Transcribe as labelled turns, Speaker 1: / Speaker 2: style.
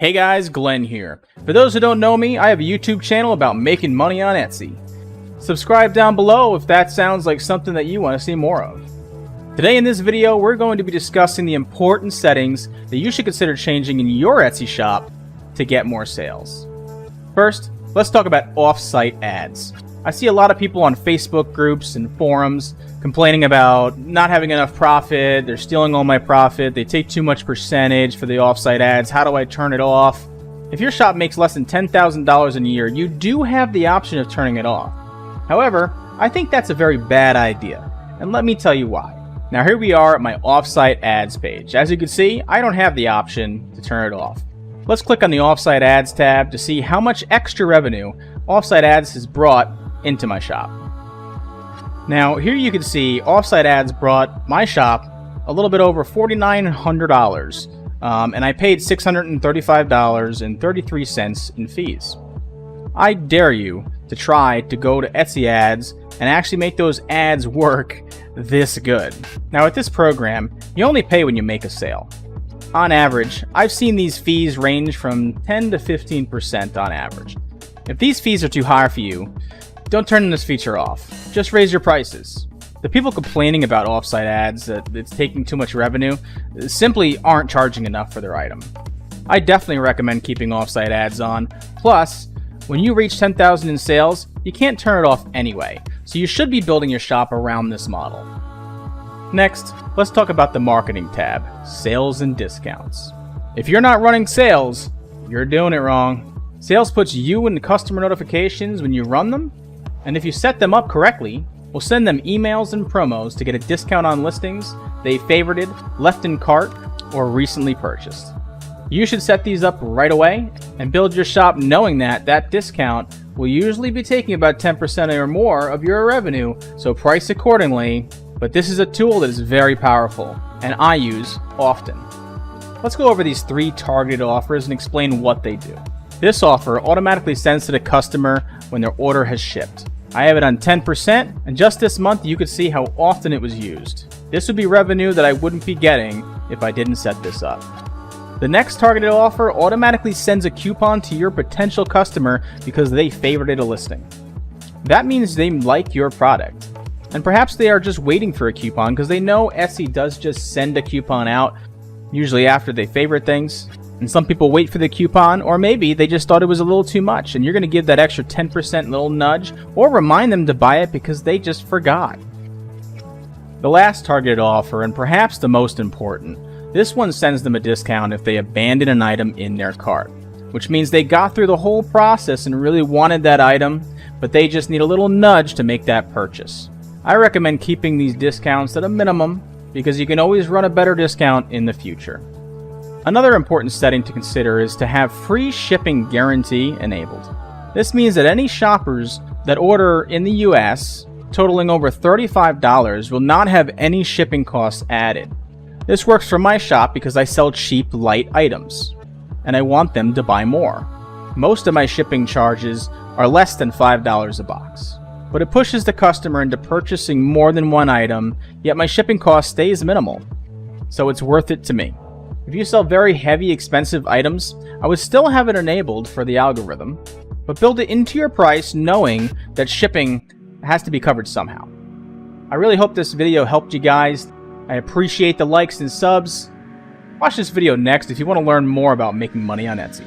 Speaker 1: Hey guys, Glenn here. For those who don't know me, I have a YouTube channel about making money on Etsy. Subscribe down below if that sounds like something that you want to see more of. Today in this video, we're going to be discussing the important settings that you should consider changing in your Etsy shop to get more sales. First, let's talk about offsite ads. I see a lot of people on Facebook groups and forums complaining about not having enough profit, they're stealing all my profit, they take too much percentage for the offsite ads, how do I turn it off? If your shop makes less than $10,000 in a year, you do have the option of turning it off. However, I think that's a very bad idea, and let me tell you why. Now here we are at my offsite ads page. As you can see, I don't have the option to turn it off. Let's click on the offsite ads tab to see how much extra revenue offsite ads has brought into my shop. Now here you can see offsite ads brought my shop a little bit over $4,900 and I paid $635.33 in fees. I dare you to try to go to Etsy ads and actually make those ads work this good. Now with this program, you only pay when you make a sale. On average, I've seen these fees range from 10 to 15% on average. If these fees are too high for you, don't turn this feature off. Just raise your prices. The people complaining about offsite ads that it's taking too much revenue simply aren't charging enough for their item. I definitely recommend keeping offsite ads on. Plus, when you reach 10,000 in sales, you can't turn it off anyway, so you should be building your shop around this model. Next, let's talk about the marketing tab, sales and discounts. If you're not running sales, you're doing it wrong. Sales puts you in the customer notifications when you run them, and if you set them up correctly, we'll send them emails and promos to get a discount on listings they favorited, left in cart, or recently purchased. You should set these up right away and build your shop knowing that that discount will usually be taking about 10% or more of your revenue, so price accordingly. But this is a tool that is very powerful and I use often. Let's go over these 3 targeted offers and explain what they do. This offer automatically sends to the customer when their order has shipped. I have it on 10%, and just this month you could see how often it was used. This would be revenue that I wouldn't be getting if I didn't set this up. The next targeted offer automatically sends a coupon to your potential customer because they favorited a listing. That means they like your product. And perhaps they are just waiting for a coupon because they know Etsy does just send a coupon out, usually after they favorite things. And some people wait for the coupon, or maybe they just thought it was a little too much and you're going to give that extra 10% little nudge or remind them to buy it because they just forgot. The last targeted offer, and perhaps the most important, this one sends them a discount if they abandon an item in their cart, which means they got through the whole process and really wanted that item, but they just need a little nudge to make that purchase. I recommend keeping these discounts at a minimum because you can always run a better discount in the future. Another important setting to consider is to have free shipping guarantee enabled. This means that any shoppers that order in the US totaling over $35 will not have any shipping costs added. This works for my shop because I sell cheap, light items, and I want them to buy more. Most of my shipping charges are less than $5 a box, but it pushes the customer into purchasing more than one item, yet my shipping cost stays minimal, so it's worth it to me. If you sell very heavy, expensive items, I would still have it enabled for the algorithm, but build it into your price knowing that shipping has to be covered somehow. I really hope this video helped you guys. I appreciate the likes and subs. Watch this video next if you want to learn more about making money on Etsy.